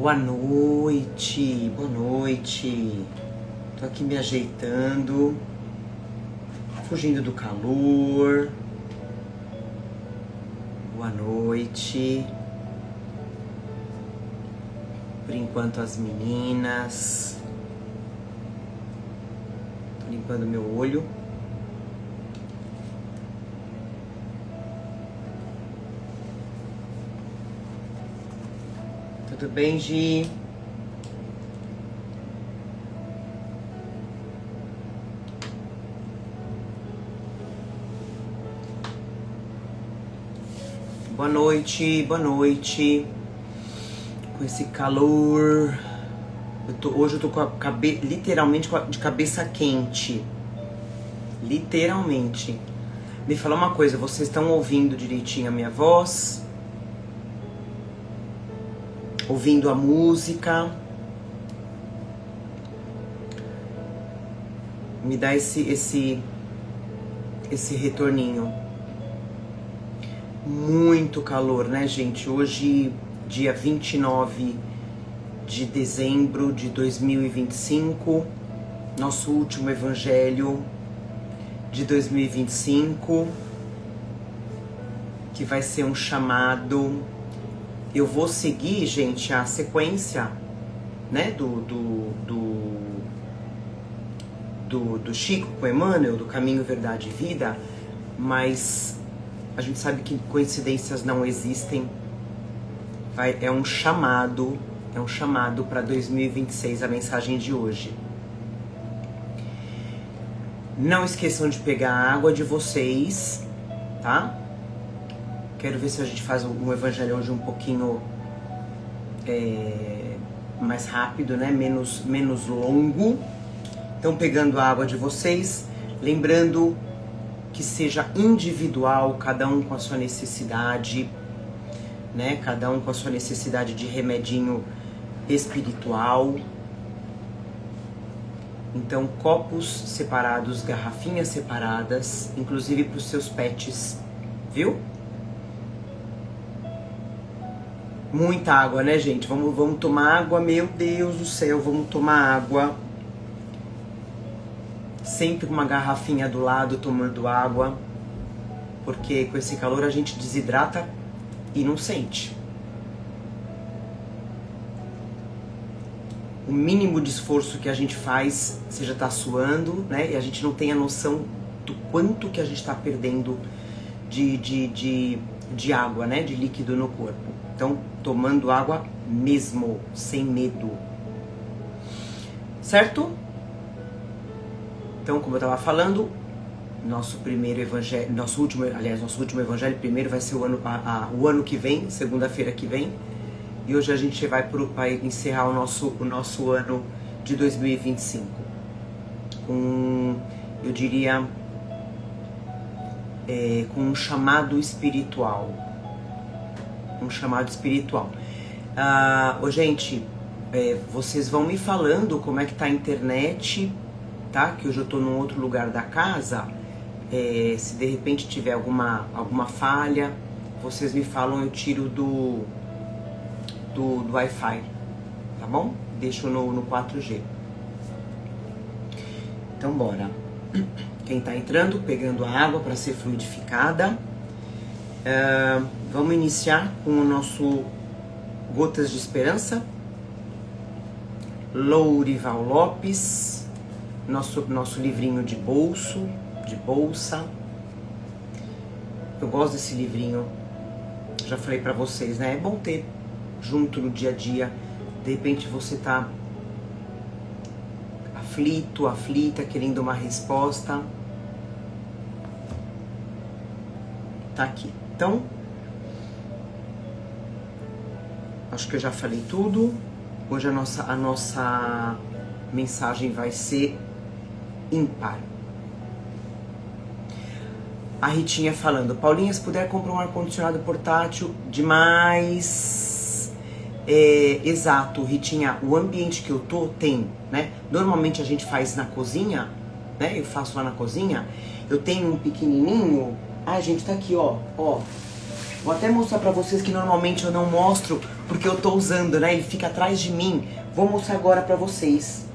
Boa noite, boa noite. Tô aqui me ajeitando, fugindo do calor. Boa noite. Por enquanto as meninas. Tô limpando meu olho. Tudo bem, Gi? Boa noite, boa noite. Com esse calor. Hoje eu tô com literalmente de cabeça quente. Literalmente. Me fala uma coisa, vocês estão ouvindo direitinho a minha voz? Ouvindo a música? Me dá esse retorninho. Muito calor, né, gente? Hoje, dia 29 de dezembro de 2025, nosso último evangelho de 2025, que vai ser um chamado. Eu vou seguir, gente, a sequência, né, do Chico com Emmanuel, do Caminho, Verdade e Vida, mas a gente sabe que coincidências não existem. É um chamado para 2026 a mensagem de hoje. Não esqueçam de pegar a água de vocês, tá? Quero ver se a gente faz um evangelho hoje um pouquinho mais rápido, né? Menos longo. Então, pegando a água de vocês, lembrando que seja individual, cada um com a sua necessidade, né? Cada um com a sua necessidade de remedinho espiritual. Então, copos separados, garrafinhas separadas, inclusive para os seus pets, viu? Muita água, né, gente? Vamos tomar água, meu Deus do céu, vamos tomar água. Sempre com uma garrafinha do lado, tomando água, porque com esse calor a gente desidrata e não sente. O mínimo de esforço que a gente faz, você já tá suando, né? E a gente não tem a noção do quanto que a gente tá perdendo de água, né? De líquido no corpo. Então, tomando água mesmo, sem medo. Certo? Então, como eu tava falando, nosso primeiro evangelho, nosso último evangelho primeiro vai ser o ano que vem, segunda-feira que vem. E hoje a gente vai encerrar o nosso ano de 2025 com, eu diria, com um chamado espiritual. Gente, vocês vão me falando como é que tá a internet, tá? Que hoje eu tô num outro lugar da casa. Se de repente tiver alguma falha, vocês me falam, eu tiro do Wi-Fi, tá bom? Deixo no 4G. Então bora. Quem tá entrando, pegando a água para ser fluidificada. Vamos iniciar com o nosso Gotas de Esperança. Lourival Lopes, nosso livrinho de bolsa. Eu gosto desse livrinho, já falei pra vocês, né? É bom ter junto no dia a dia. De repente você tá aflita, querendo uma resposta. Tá aqui. Então, acho que eu já falei tudo. Hoje a nossa mensagem vai ser ímpar. A Ritinha falando, Paulinha, se puder comprar um ar-condicionado portátil, demais. Exato, Ritinha, o ambiente que eu tô tem, né? Normalmente a gente faz na cozinha, né? Eu faço lá na cozinha. Eu tenho um pequenininho. Ai, gente, tá aqui, ó. Vou até mostrar pra vocês que normalmente eu não mostro, porque eu tô usando, né? Ele fica atrás de mim. Vou mostrar agora pra vocês.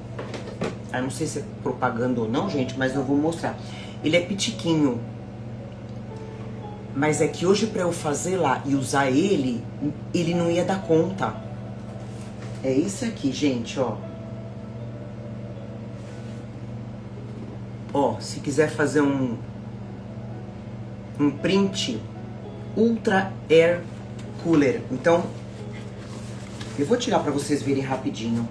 Eu não sei se é propaganda ou não, gente, mas eu vou mostrar. Ele é pitiquinho. Mas é que hoje pra eu fazer lá e usar ele, ele não ia dar conta. É esse aqui, gente, ó. Ó, se quiser fazer um print Ultra Air Cooler. Então, eu vou tirar pra vocês verem rapidinho.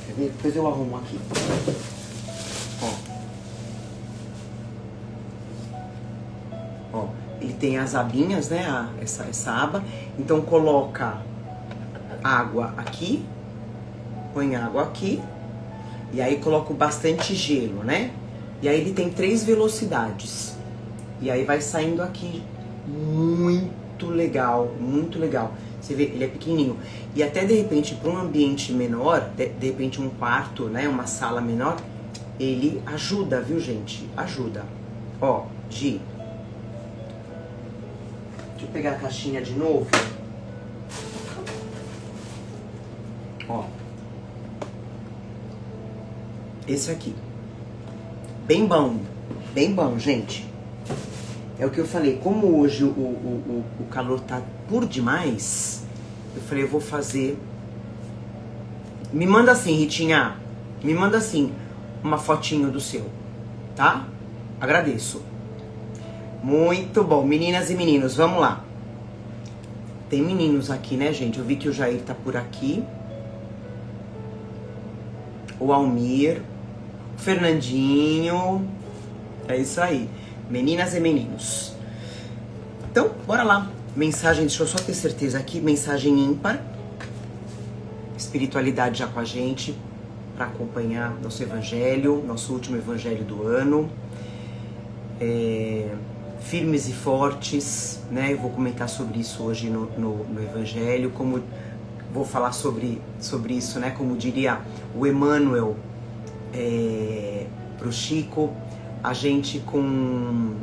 Quer ver? Depois eu arrumo aqui. Ó, ele tem as abinhas, né? Essa aba. Então coloca água aqui, põe água aqui, e aí coloco bastante gelo, né? E aí ele tem 3 velocidades. E aí vai saindo aqui. Muito legal, muito legal. Você vê, ele é pequenininho. E até de repente, para um ambiente menor, de repente um quarto, né? Uma sala menor, ele ajuda, viu, gente? Ajuda. Ó, Gi. Deixa eu pegar a caixinha de novo. Ó. Esse aqui. Bem bom, gente. É o que eu falei, como hoje o calor tá por demais, eu falei, eu vou fazer... Me manda assim, Ritinha, me manda assim, uma fotinho do seu, tá? Agradeço. Muito bom, meninas e meninos, vamos lá. Tem meninos aqui, né, gente? Eu vi que o Jair tá por aqui. O Almir, o Fernandinho, é isso aí. Meninas e meninos. Então, bora lá. Mensagem, deixa eu só ter certeza aqui. Mensagem ímpar. Espiritualidade já com a gente. Para acompanhar nosso evangelho. Nosso último evangelho do ano. Firmes e fortes, né? Eu vou comentar sobre isso hoje no evangelho. Como vou falar sobre isso, né? Como diria o Emmanuel pro Chico. A gente com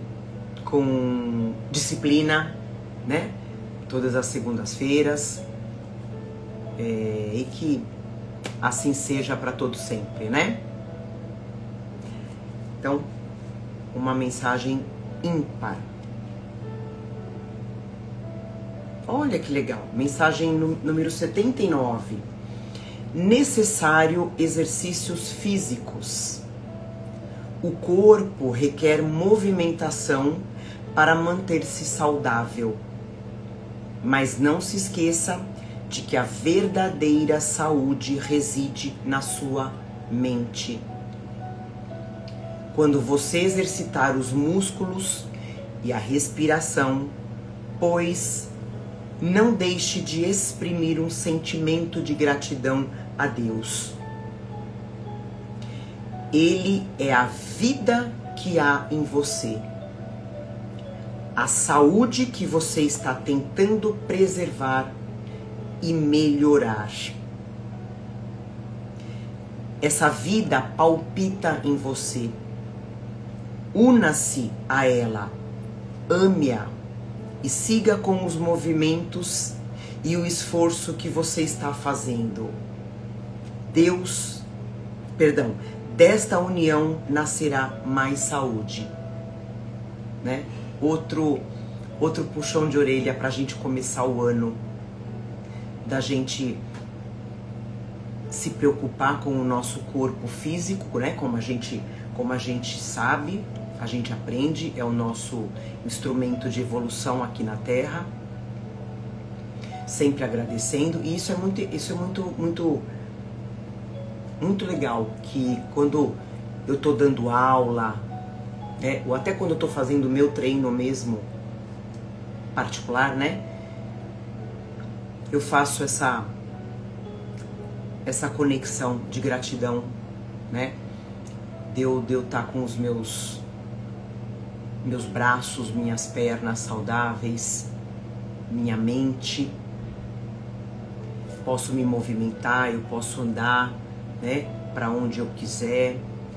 disciplina, né? Todas as segundas-feiras. E que assim seja para todos sempre, né? Então, uma mensagem ímpar. Olha que legal. Mensagem número 79. Necessário exercícios físicos. O corpo requer movimentação para manter-se saudável. Mas não se esqueça de que a verdadeira saúde reside na sua mente. Quando você exercitar os músculos e a respiração, pois não deixe de exprimir um sentimento de gratidão a Deus. Ele é a vida que há em você. A saúde que você está tentando preservar e melhorar. Essa vida palpita em você. Una-se a ela, ame-a e siga com os movimentos e o esforço que você está fazendo. Desta união nascerá mais saúde, né? Outro puxão de orelha para a gente começar o ano, da gente se preocupar com o nosso corpo físico, né? Como a gente sabe, a gente aprende, é o nosso instrumento de evolução aqui na Terra. Sempre agradecendo, e isso é muito legal, que quando eu tô dando aula, né, ou até quando eu tô fazendo o meu treino mesmo particular, né, eu faço essa conexão de gratidão, né, de eu estar com os meus braços, minhas pernas saudáveis, minha mente, posso me movimentar, eu posso andar, né, para onde eu quiser,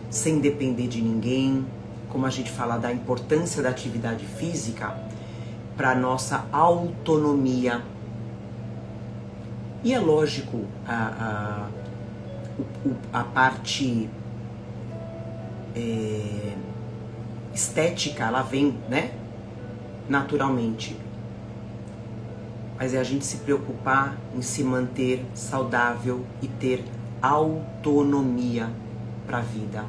sem depender de ninguém. Como a gente fala da importância da atividade física, para a nossa autonomia. E é lógico, a parte estética, ela vem, né, naturalmente. Mas é a gente se preocupar em se manter saudável e ter autonomia para a vida.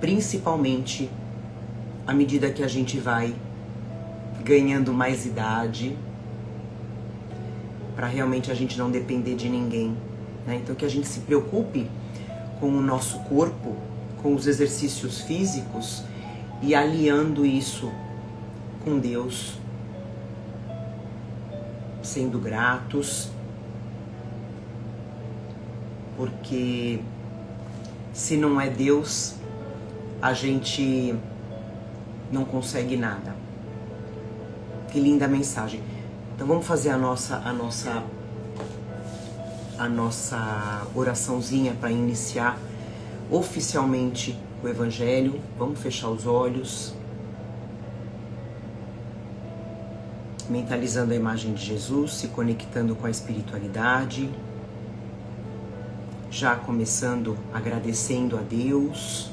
Principalmente à medida que a gente vai ganhando mais idade, para realmente a gente não depender de ninguém, né? Então que a gente se preocupe com o nosso corpo, com os exercícios físicos e aliando isso com Deus, sendo gratos, porque se não é Deus, a gente não consegue nada. Que linda mensagem. Então vamos fazer a nossa oraçãozinha para iniciar oficialmente o Evangelho. Vamos fechar os olhos, mentalizando a imagem de Jesus, se conectando com a espiritualidade, já começando agradecendo a Deus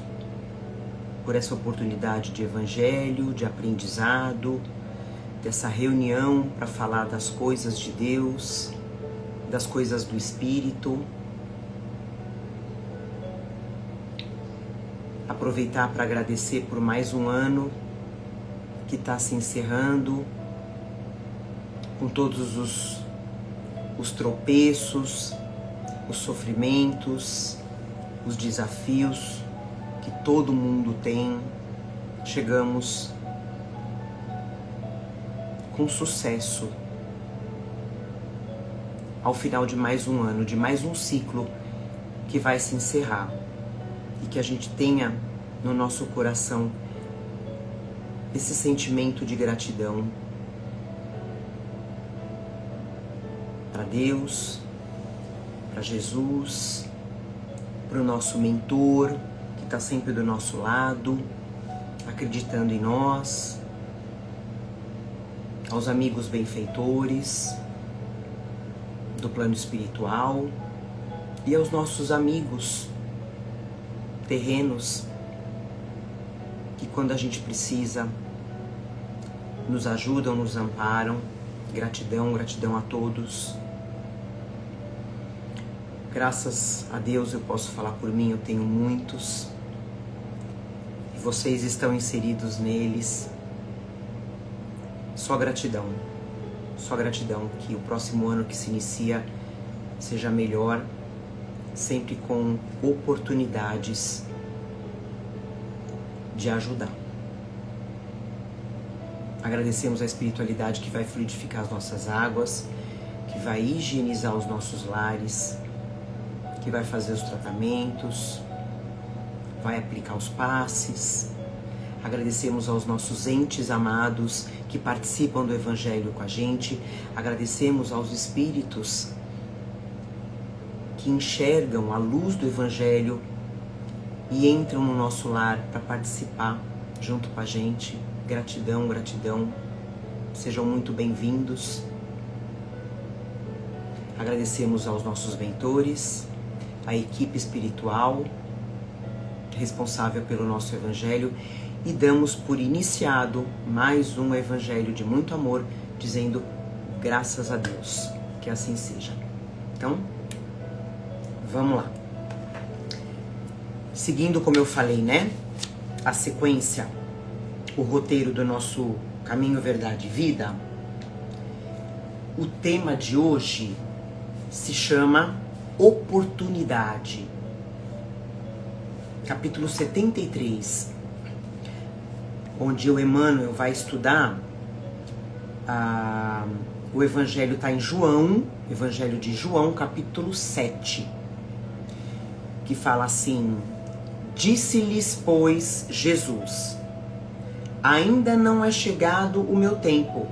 por essa oportunidade de Evangelho, de aprendizado, dessa reunião para falar das coisas de Deus, das coisas do Espírito. Aproveitar para agradecer por mais um ano que está se encerrando, com todos os tropeços, os sofrimentos, os desafios que todo mundo tem. Chegamos com sucesso ao final de mais um ano, de mais um ciclo que vai se encerrar, e que a gente tenha no nosso coração esse sentimento de gratidão para Deus, para Jesus, para o nosso mentor que está sempre do nosso lado, acreditando em nós, aos amigos benfeitores do plano espiritual e aos nossos amigos terrenos que, quando a gente precisa, nos ajudam, nos amparam. Gratidão, gratidão a todos. Graças a Deus eu posso falar por mim, eu tenho muitos e vocês estão inseridos neles. Só gratidão, que o próximo ano que se inicia seja melhor, sempre com oportunidades de ajudar. Agradecemos a espiritualidade que vai fluidificar as nossas águas, que vai higienizar os nossos lares, que vai fazer os tratamentos, vai aplicar os passes. Agradecemos aos nossos entes amados que participam do Evangelho com a gente. Agradecemos aos espíritos que enxergam a luz do Evangelho e entram no nosso lar para participar junto com a gente. Gratidão, gratidão. Sejam muito bem-vindos. Agradecemos aos nossos mentores, à equipe espiritual responsável pelo nosso Evangelho, e damos por iniciado mais um Evangelho de muito amor, dizendo graças a Deus, que assim seja. Então, vamos lá. Seguindo, como eu falei, né, a sequência, o roteiro do nosso Caminho, Verdade e Vida, o tema de hoje se chama Oportunidade. Capítulo 73, onde o Emmanuel vai estudar, o Evangelho está em João, Evangelho de João, capítulo 7, que fala assim: Disse-lhes, pois, Jesus: Ainda não é chegado o meu tempo,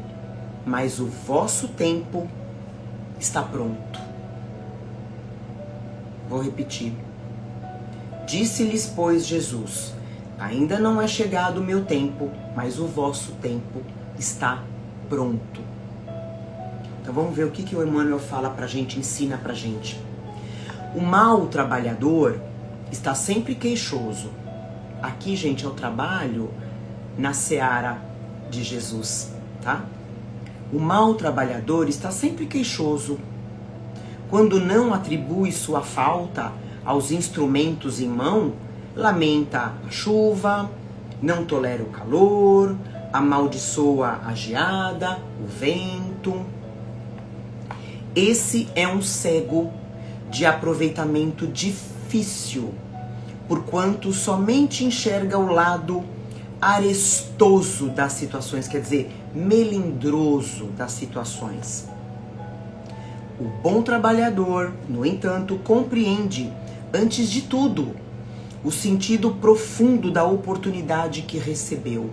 mas o vosso tempo está pronto. Vou repetir. Disse-lhes, pois, Jesus: Ainda não é chegado o meu tempo, mas o vosso tempo está pronto. Então vamos ver o que o Emmanuel fala pra gente, ensina pra gente. O mau trabalhador está sempre queixoso. Aqui, gente, é o trabalho na seara de Jesus, tá? O mau trabalhador está sempre queixoso. Quando não atribui sua falta aos instrumentos em mão, lamenta a chuva, não tolera o calor, amaldiçoa a geada, o vento. Esse é um cego de aproveitamento difícil, porquanto somente enxerga o lado arestoso das situações, quer dizer, melindroso das situações. O bom trabalhador, no entanto, compreende, antes de tudo, o sentido profundo da oportunidade que recebeu.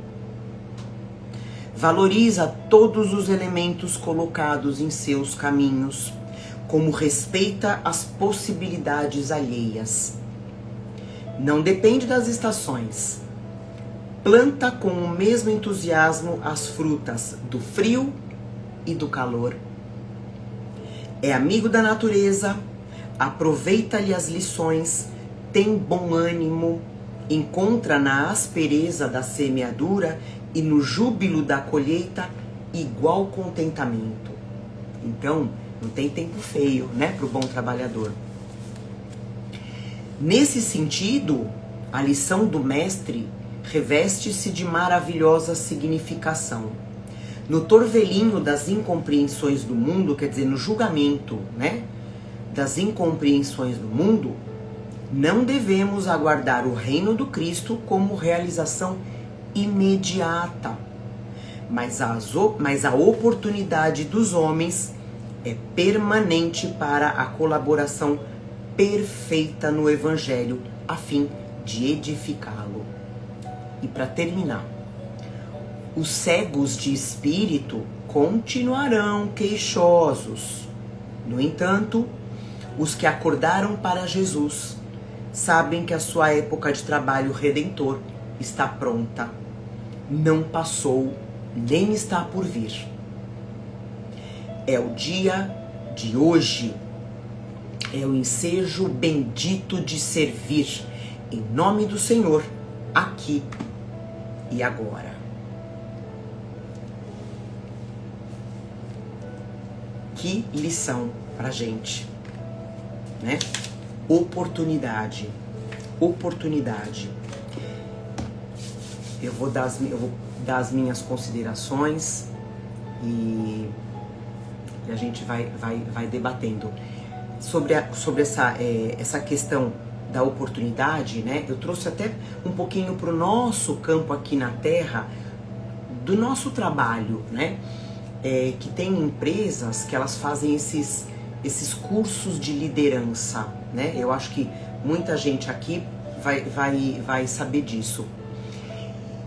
Valoriza todos os elementos colocados em seus caminhos, como respeita as possibilidades alheias. Não depende das estações. Planta com o mesmo entusiasmo as frutas do frio e do calor. É amigo da natureza, aproveita-lhe as lições, tem bom ânimo, encontra na aspereza da semeadura e no júbilo da colheita igual contentamento. Então, não tem tempo feio, né, para o bom trabalhador. Nesse sentido, a lição do mestre reveste-se de maravilhosa significação. No torvelinho das incompreensões do mundo, quer dizer, no julgamento, né, das incompreensões do mundo, não devemos aguardar o reino do Cristo como realização imediata, mas a oportunidade dos homens é permanente para a colaboração perfeita no Evangelho, a fim de edificá-lo. E para terminar, os cegos de espírito continuarão queixosos. No entanto, os que acordaram para Jesus sabem que a sua época de trabalho redentor está pronta, não passou, nem está por vir. É o dia de hoje, é o ensejo bendito de servir, em nome do Senhor, aqui e agora. Que lição pra gente, né? Oportunidade. Eu vou dar as minhas considerações e a gente vai debatendo sobre essa questão da oportunidade, né? Eu trouxe até um pouquinho para o nosso campo aqui na Terra, do nosso trabalho, né? Que tem empresas que elas fazem esses cursos de liderança, né? Eu acho que muita gente aqui vai saber disso.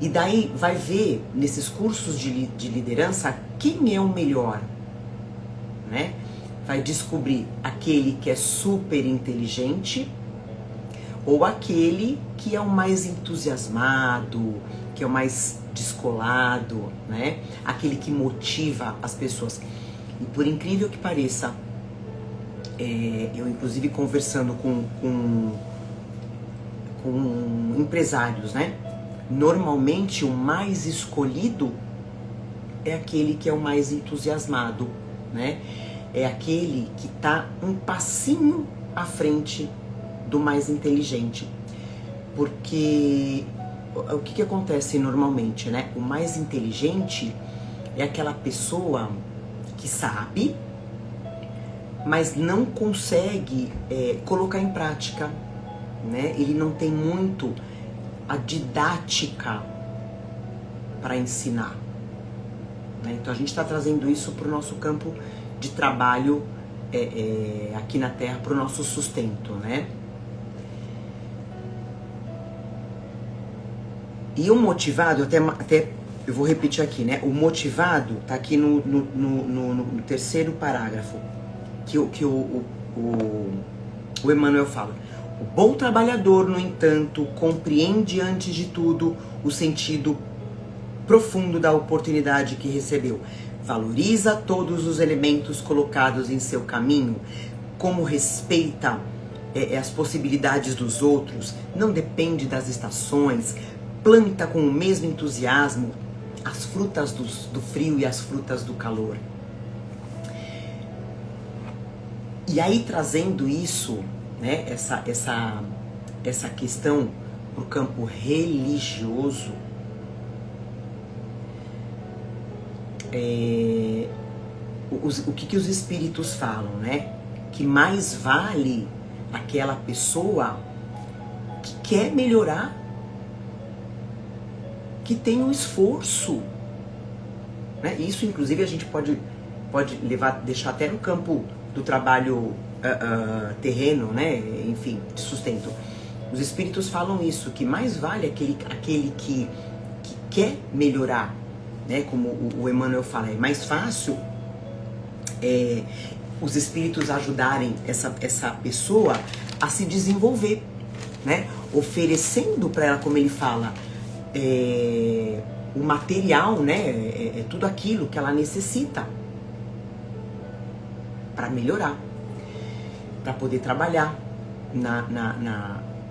E daí vai ver nesses cursos de liderança quem é o melhor, né? Vai descobrir aquele que é super inteligente ou aquele que é o mais entusiasmado, que é o mais descolado, né? Aquele que motiva as pessoas. E por incrível que pareça, eu inclusive conversando com empresários, né? Normalmente o mais escolhido é aquele que é o mais entusiasmado, né? É aquele que está um passinho à frente do mais inteligente. Porque o que acontece normalmente, né? O mais inteligente é aquela pessoa que sabe, mas não consegue colocar em prática, né? Ele não tem muito a didática para ensinar, né? Então a gente está trazendo isso para o nosso campo de trabalho aqui na Terra, para o nosso sustento, né? E o motivado, até eu vou repetir aqui, né? O motivado tá aqui no terceiro parágrafo, que o Emmanuel fala. O bom trabalhador, no entanto, compreende antes de tudo o sentido profundo da oportunidade que recebeu. Valoriza todos os elementos colocados em seu caminho, como respeita as possibilidades dos outros, não depende das estações, planta com o mesmo entusiasmo as frutas do frio e as frutas do calor. E aí, trazendo isso, né, essa questão para o campo religioso, o que os espíritos falam, né? Que mais vale aquela pessoa que quer melhorar, que tem um esforço, né? Isso, inclusive, a gente pode deixar até no campo do trabalho terreno, né? Enfim, de sustento. Os espíritos falam isso, que mais vale aquele que quer melhorar, né? Como o Emmanuel fala, é mais fácil os espíritos ajudarem essa pessoa a se desenvolver, né? Oferecendo para ela, como ele fala, o material, né? Tudo aquilo que ela necessita para melhorar, para poder trabalhar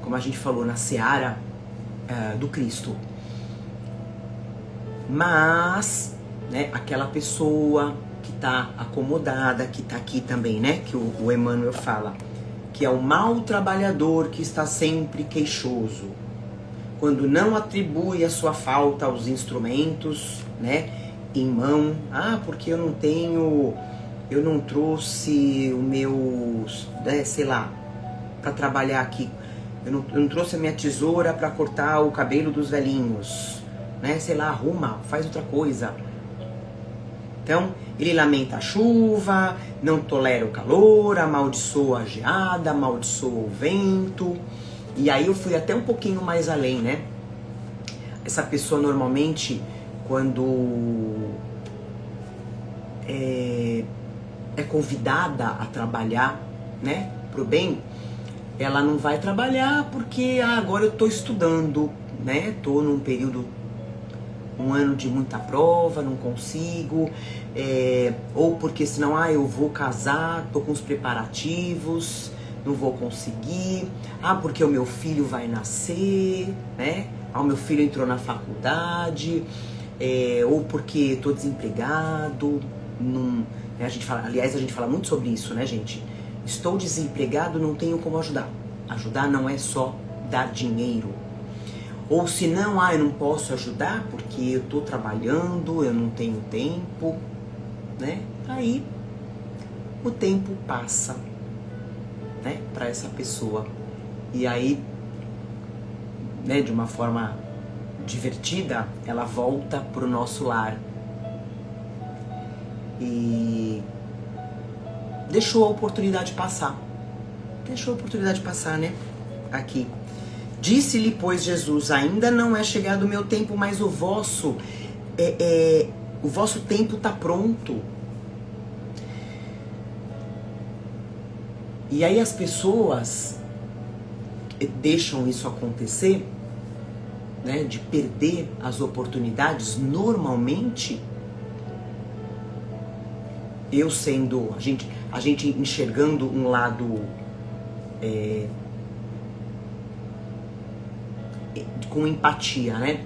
como a gente falou, na seara do Cristo. Mas, né, aquela pessoa que está acomodada, que está aqui também, né, que o Emmanuel fala, que é o mau trabalhador que está sempre queixoso, quando não atribui a sua falta aos instrumentos, né, em mão. Porque eu não trouxe o meu, né, sei lá, para trabalhar aqui. Eu não trouxe a minha tesoura para cortar o cabelo dos velhinhos, né? Sei lá, arruma, faz outra coisa. Então, ele lamenta a chuva, não tolera o calor, amaldiçoa a geada, amaldiçoa o vento. E aí eu fui até um pouquinho mais além, né? Essa pessoa normalmente, quando é convidada a trabalhar, né, pro bem, ela não vai trabalhar porque agora eu estou estudando, né? Estou num período, um ano de muita prova, não consigo, ou porque senão eu vou casar, estou com os preparativos, não vou conseguir, porque o meu filho vai nascer, né? O meu filho entrou na faculdade, ou porque estou desempregado, a gente fala muito sobre isso, né, gente? Estou desempregado, não tenho como ajudar. Ajudar não é só dar dinheiro. Ou se não, eu não posso ajudar porque eu estou trabalhando, eu não tenho tempo, né? Aí o tempo passa, né, para essa pessoa. E aí, né, de uma forma divertida, ela volta pro nosso lar. E deixou a oportunidade passar. Deixou a oportunidade passar, né? Aqui. Disse-lhe, pois, Jesus, ainda não é chegado o meu tempo, mas o vosso tempo está pronto. E aí as pessoas deixam isso acontecer, né? De perder as oportunidades, normalmente. Eu sendo, a gente enxergando um lado com empatia, né?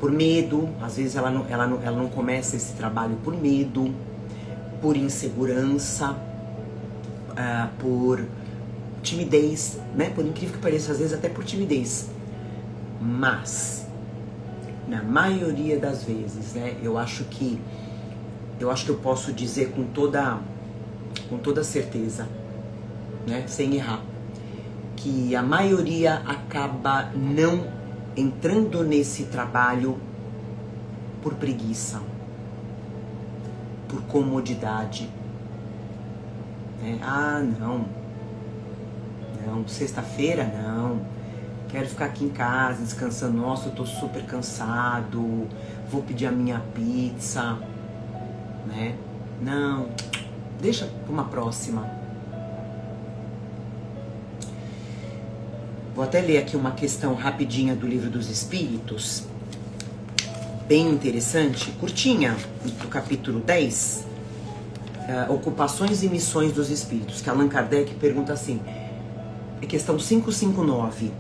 Por medo, às vezes ela não começa esse trabalho por medo, por insegurança, por timidez, né? Por incrível que pareça, às vezes até por timidez. Mas, na maioria das vezes, né? Eu acho que eu posso dizer com toda certeza, né, sem errar, que a maioria acaba não entrando nesse trabalho por preguiça, por comodidade, né? Não, sexta-feira não, quero ficar aqui em casa descansando, nossa, eu tô super cansado, vou pedir a minha pizza, né? Não, deixa para uma próxima. Vou até ler aqui uma questão rapidinha do Livro dos Espíritos. bem interessante, curtinha, do capítulo 10, Ocupações e Missões dos Espíritos, que Allan Kardec pergunta assim, é questão 559.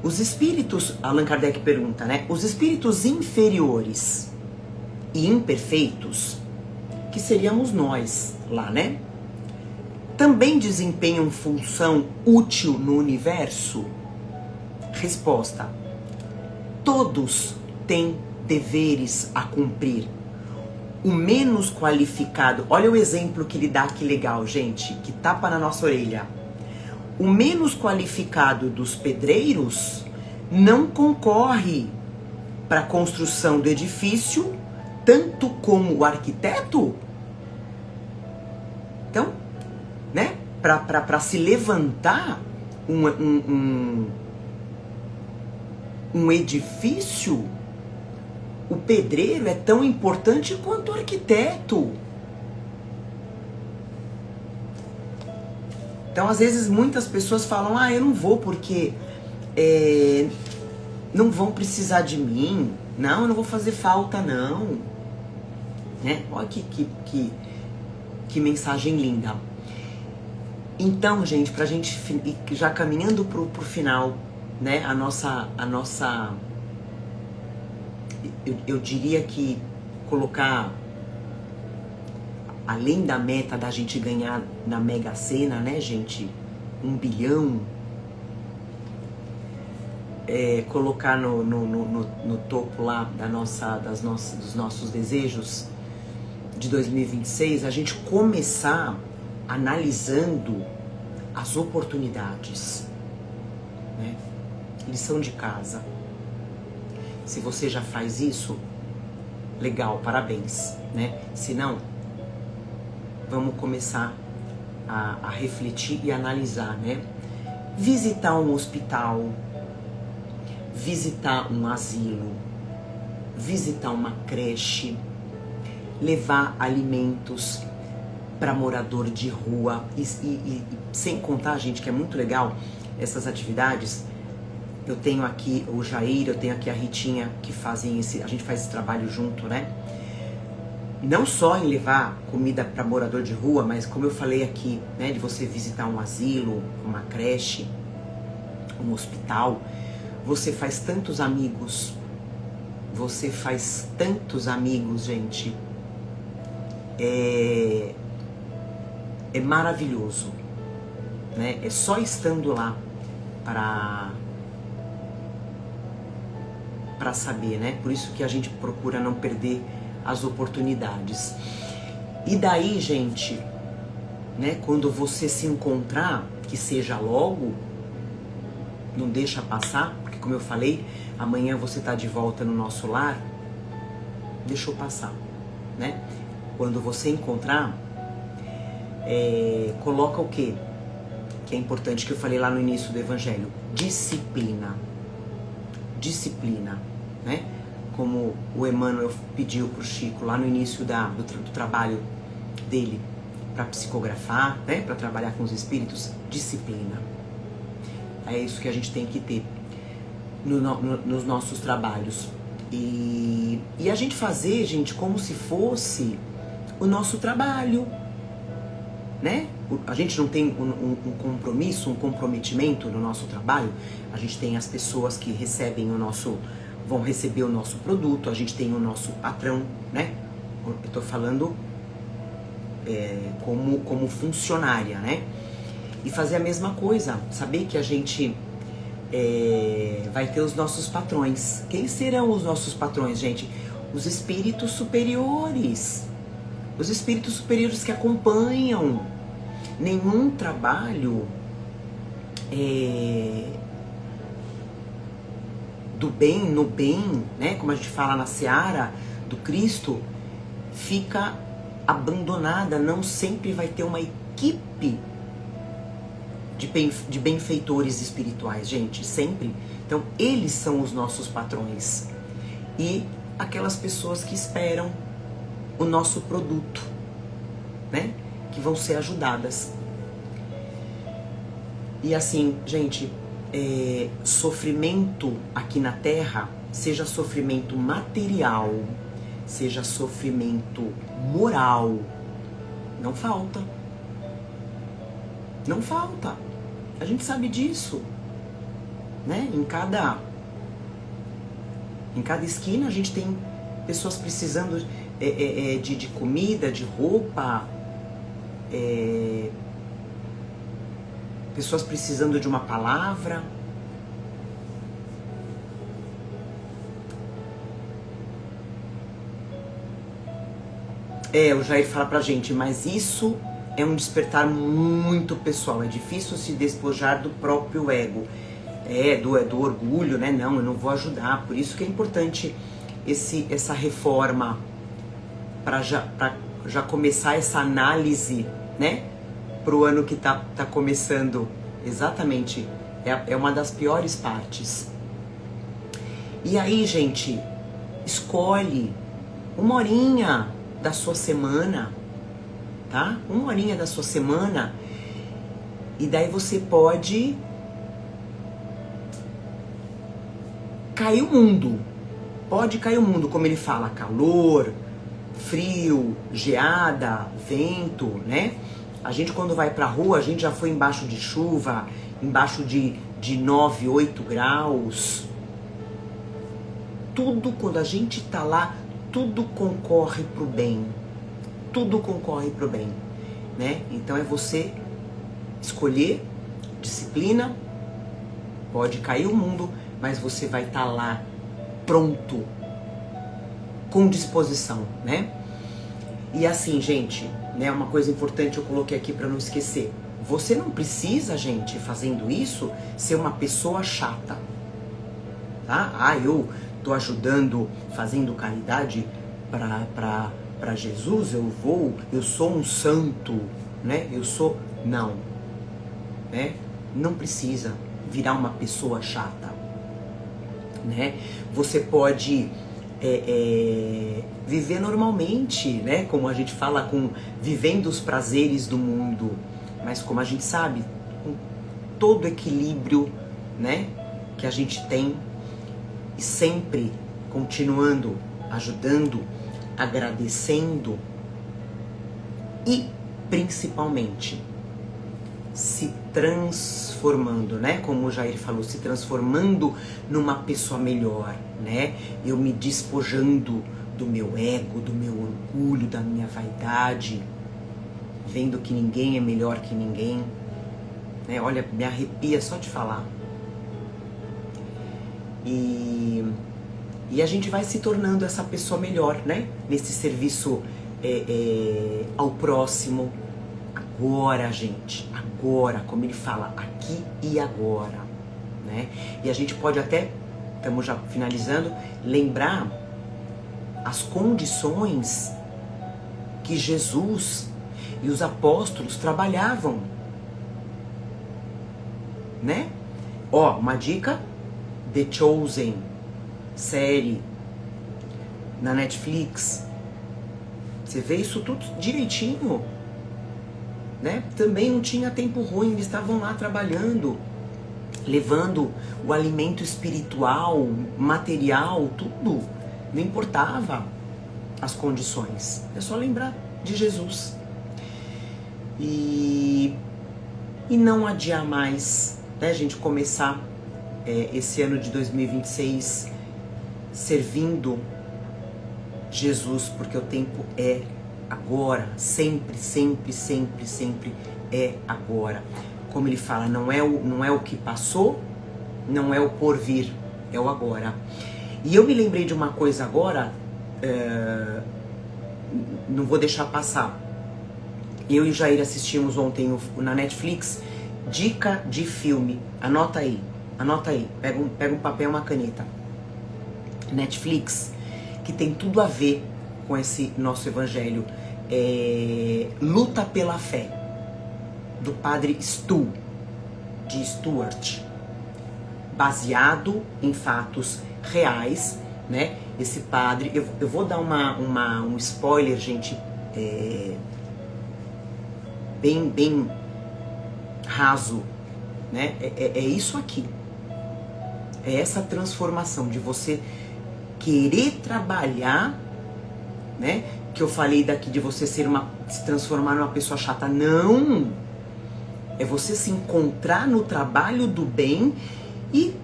Os espíritos, Allan Kardec pergunta, né? Os espíritos inferiores e imperfeitos, que seríamos nós lá, né? Também desempenham função útil no universo? Resposta: todos têm deveres a cumprir. O menos qualificado, olha o exemplo que ele dá, que legal, gente, que tapa na nossa orelha. O menos qualificado dos pedreiros não concorre para a construção do edifício, tanto como o arquiteto. Então, né, para se levantar um edifício, o pedreiro é tão importante quanto o arquiteto. Então, às vezes, muitas pessoas falam, eu não vou porque não vão precisar de mim. Não, eu não vou fazer falta, não. Né? Olha que mensagem linda. Então, gente, pra gente já caminhando pro final, né, a nossa eu diria que colocar, além da meta da gente ganhar na Mega Sena, né, gente, 1 bilhão, colocar no topo lá dos nossos desejos de 2026, a gente começar analisando as oportunidades, né? Lição de casa. Se você já faz isso, legal, parabéns, né? Se não, vamos começar a refletir e analisar, né? Visitar um hospital, visitar um asilo, visitar uma creche, levar alimentos para morador de rua e sem contar, gente, que é muito legal essas atividades. Eu tenho aqui o Jair, eu tenho aqui a Ritinha, que fazem a gente faz esse trabalho junto, né? Não só em levar comida para morador de rua, mas como eu falei aqui, né, de você visitar um asilo, uma creche, um hospital, você faz tantos amigos. Você faz tantos amigos, gente. É maravilhoso, né? É só estando lá para saber, né? Por isso que a gente procura não perder as oportunidades. E daí, gente, né? Quando você se encontrar, que seja logo, não deixa passar, porque como eu falei, amanhã você tá de volta no nosso lar, deixou passar, né? Quando você encontrar, coloca o quê? Que é importante, que eu falei lá no início do Evangelho. Disciplina. Disciplina, né? Como o Emmanuel pediu pro Chico lá no início do trabalho dele para psicografar, né? Para trabalhar com os espíritos. Disciplina. É isso que a gente tem que ter nos nossos trabalhos. E a gente fazer, gente, como se fosse o nosso trabalho, né? A gente não tem um compromisso, um comprometimento no nosso trabalho. A gente tem as pessoas que vão receber o nosso produto, a gente tem o nosso patrão, né? Eu tô falando como funcionária, né? E fazer a mesma coisa, saber que a gente vai ter os nossos patrões. Quem serão os nossos patrões, gente? Os espíritos superiores. Os espíritos superiores que acompanham. Nenhum trabalho do bem, no bem, né? Como a gente fala na seara do Cristo, fica abandonada. Não sempre vai ter uma equipe de benfeitores espirituais, gente, sempre. Então, eles são os nossos patrões. E aquelas pessoas que esperam o nosso produto, né? Que vão ser ajudadas. E assim, gente, sofrimento aqui na Terra, seja sofrimento material, seja sofrimento moral, não falta. Não falta. A gente sabe disso, né? Em cada esquina a gente tem pessoas precisando de comida, de roupa, pessoas precisando de uma palavra. O Jair fala pra gente, mas isso é um despertar muito pessoal, é difícil se despojar do próprio ego, do orgulho, né? Não, eu não vou ajudar, por isso que é importante essa reforma, para já começar essa análise, né? Pro ano que tá começando, exatamente, é uma das piores partes. E aí, gente, escolhe uma horinha da sua semana, tá? Uma horinha da sua semana, e daí você pode cair o mundo. Pode cair o mundo, como ele fala, calor, frio, geada, vento, né? A gente quando vai pra rua, a gente já foi embaixo de chuva, embaixo de 9, 8 graus. Tudo, quando a gente tá lá, tudo concorre pro bem. Tudo concorre pro bem, né? Então é você escolher disciplina, pode cair o mundo, mas você vai estar lá pronto, com disposição, né? E assim, gente, né, uma coisa importante eu coloquei aqui para não esquecer. Você não precisa, gente, fazendo isso, ser uma pessoa chata, tá? Eu tô ajudando, fazendo caridade para Jesus, eu sou um santo, né? Não, né? Não precisa virar uma pessoa chata, né? Você pode viver normalmente, né? Como a gente fala, vivendo os prazeres do mundo, mas como a gente sabe, com todo o equilíbrio, né? Que a gente tem, e sempre continuando, ajudando, agradecendo e principalmente se transformando, né? Como o Jair falou, se transformando numa pessoa melhor, né? Eu me despojando do meu ego, do meu orgulho, da minha vaidade, vendo que ninguém é melhor que ninguém, né? Olha, me arrepia só de falar. E a gente vai se tornando essa pessoa melhor, né? Nesse serviço ao próximo. Agora, gente, agora, como ele fala, aqui e agora, né? E a gente pode até, estamos já finalizando, lembrar as condições que Jesus e os apóstolos trabalhavam, né? Uma dica, The Chosen, série na Netflix, você vê isso tudo direitinho, né? Também não tinha tempo ruim, eles estavam lá trabalhando, levando o alimento espiritual, material, tudo, não importava as condições, é só lembrar de Jesus e não adiar mais, né, gente? Começar esse ano de 2026 servindo Jesus, porque o tempo é agora, sempre, sempre, sempre, sempre é agora. Como ele fala, não é o que passou, não é o porvir, é o agora. E eu me lembrei de uma coisa agora, não vou deixar passar. Eu e o Jair assistimos ontem na Netflix, dica de filme, anota aí, pega um papel e uma caneta. Netflix, que tem tudo a ver com esse nosso evangelho, Luta pela Fé, do padre Stu, de Stuart, baseado em fatos reais, né? Esse padre, eu vou dar um spoiler, gente, bem raso, né? É isso aqui, é essa transformação de você querer trabalhar, né? Que eu falei daqui de você se transformar numa pessoa chata. Não! É você se encontrar no trabalho do bem e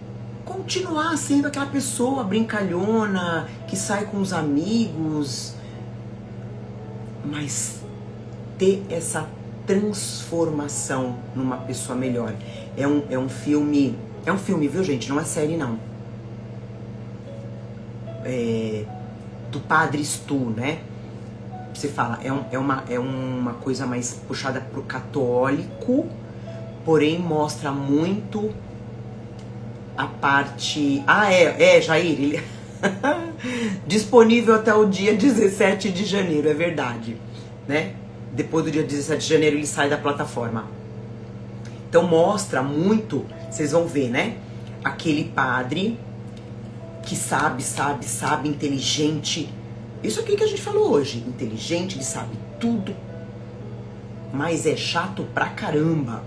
continuar sendo aquela pessoa brincalhona, que sai com os amigos, mas ter essa transformação numa pessoa melhor. É um filme, viu, gente? Não é série, não. Do Padre Stu, né? Você fala, é uma coisa mais puxada pro católico, porém mostra muito a parte... Jair, ele... disponível até o dia 17 de janeiro, é verdade, né? Depois do dia 17 de janeiro ele sai da plataforma. Então mostra muito, vocês vão ver, né? Aquele padre que sabe, inteligente. Isso aqui que a gente falou hoje. Inteligente, ele sabe tudo, mas é chato pra caramba.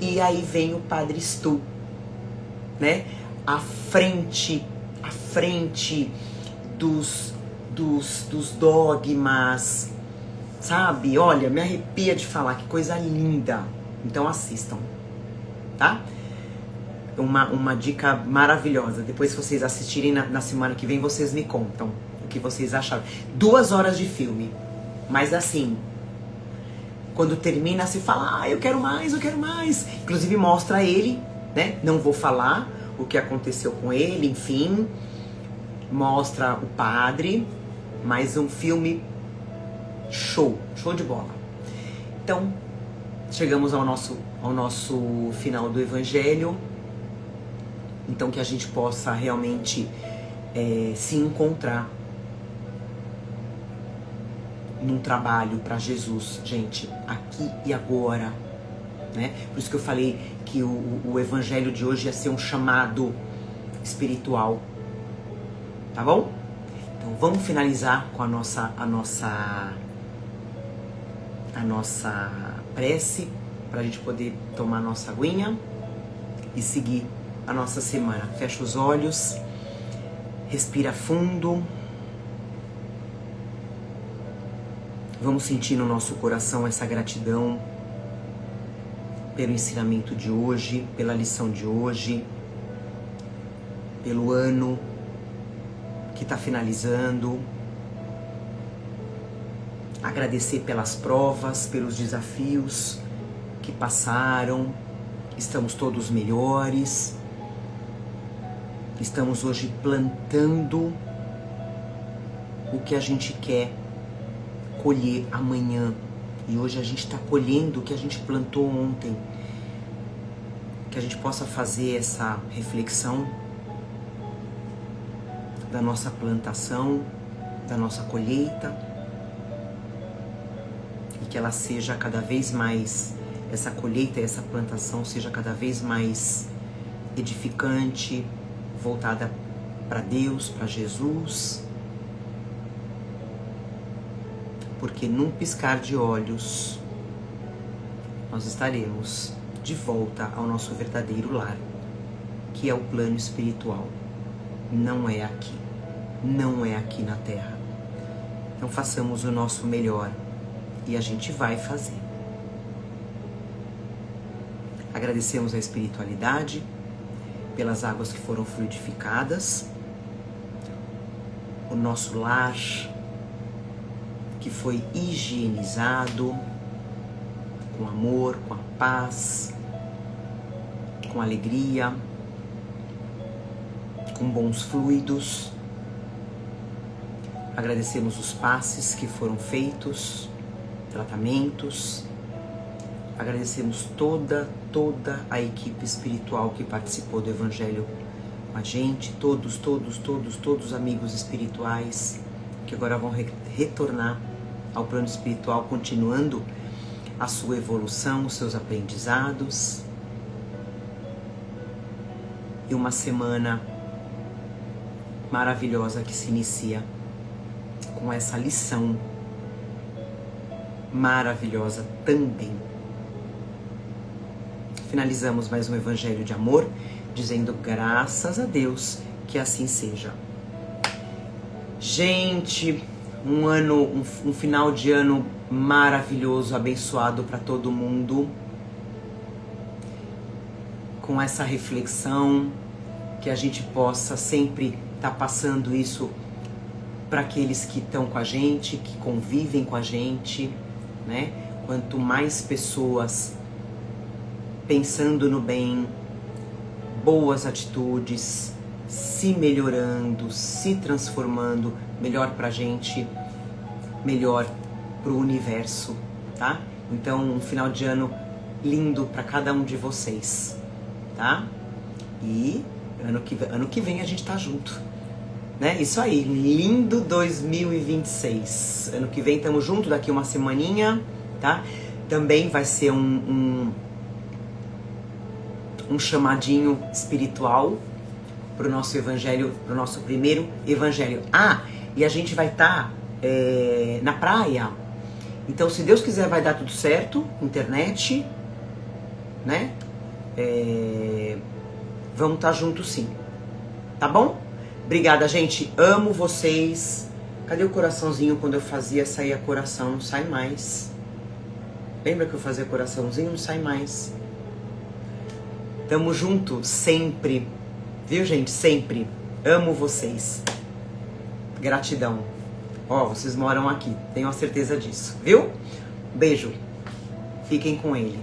E aí vem o Padre Stu, né? À frente dos dogmas, sabe? Olha, me arrepia de falar, que coisa linda. Então assistam, tá? Uma dica maravilhosa. Depois, se vocês assistirem na semana que vem, vocês me contam o que vocês acharam. 2 horas de filme, mas assim, quando termina, se fala, eu quero mais, eu quero mais. Inclusive mostra ele, né? Não vou falar o que aconteceu com ele, enfim. Mostra o padre, mas um filme show de bola. Então, chegamos ao nosso final do Evangelho. Então, que a gente possa realmente se encontrar num trabalho para Jesus, gente, aqui e agora, né? Por isso que eu falei que o Evangelho de hoje ia ser um chamado espiritual, tá bom? Então vamos finalizar com a nossa prece, para a gente poder tomar a nossa aguinha e seguir a nossa semana. Fecha os olhos, respira fundo. Vamos sentir no nosso coração essa gratidão pelo ensinamento de hoje, pela lição de hoje, pelo ano que está finalizando. Agradecer pelas provas, pelos desafios que passaram. Estamos todos melhores. Estamos hoje plantando o que a gente quer colher amanhã. E hoje a gente está colhendo o que a gente plantou ontem. Que a gente possa fazer essa reflexão da nossa plantação, da nossa colheita, e que ela seja cada vez mais, essa colheita e essa plantação seja cada vez mais edificante, voltada para Deus, para Jesus, porque num piscar de olhos nós estaremos de volta ao nosso verdadeiro lar, que é o plano espiritual. Não é aqui na Terra. Então façamos o nosso melhor, e a gente vai fazer. Agradecemos a espiritualidade pelas águas que foram fluidificadas, o nosso lar que foi higienizado com amor, com a paz, com alegria, com bons fluidos. Agradecemos os passes que foram feitos, tratamentos. Agradecemos toda a equipe espiritual que participou do Evangelho com a gente, todos os amigos espirituais que agora vão retornar ao plano espiritual, continuando a sua evolução, os seus aprendizados. E uma semana maravilhosa que se inicia com essa lição maravilhosa também. Finalizamos mais um Evangelho de amor, dizendo graças a Deus, que assim seja. Gente, um final de ano maravilhoso, abençoado para todo mundo. Com essa reflexão, que a gente possa sempre estar passando isso para aqueles que estão com a gente, que convivem com a gente, né? Quanto mais pessoas pensando no bem, boas atitudes, se melhorando, se transformando, melhor pra gente, melhor pro universo, tá? Então, um final de ano lindo para cada um de vocês, tá? E ano que vem a gente tá junto, né? Isso aí, lindo 2026. Ano que vem tamo junto, daqui uma semaninha, tá? Também vai ser um chamadinho espiritual pro nosso evangelho, pro nosso primeiro evangelho. Ah, e a gente vai estar na praia. Então, se Deus quiser, vai dar tudo certo. Internet, né? Vamos estar juntos sim. Tá bom? Obrigada, gente. Amo vocês. Cadê o coraçãozinho? Quando eu fazia, saía coração. Não sai mais. Lembra que eu fazia coraçãozinho? Não sai mais. Tamo junto sempre. Viu, gente? Sempre. Amo vocês. Gratidão. Ó, vocês moram aqui. Tenho a certeza disso. Viu? Beijo. Fiquem com ele.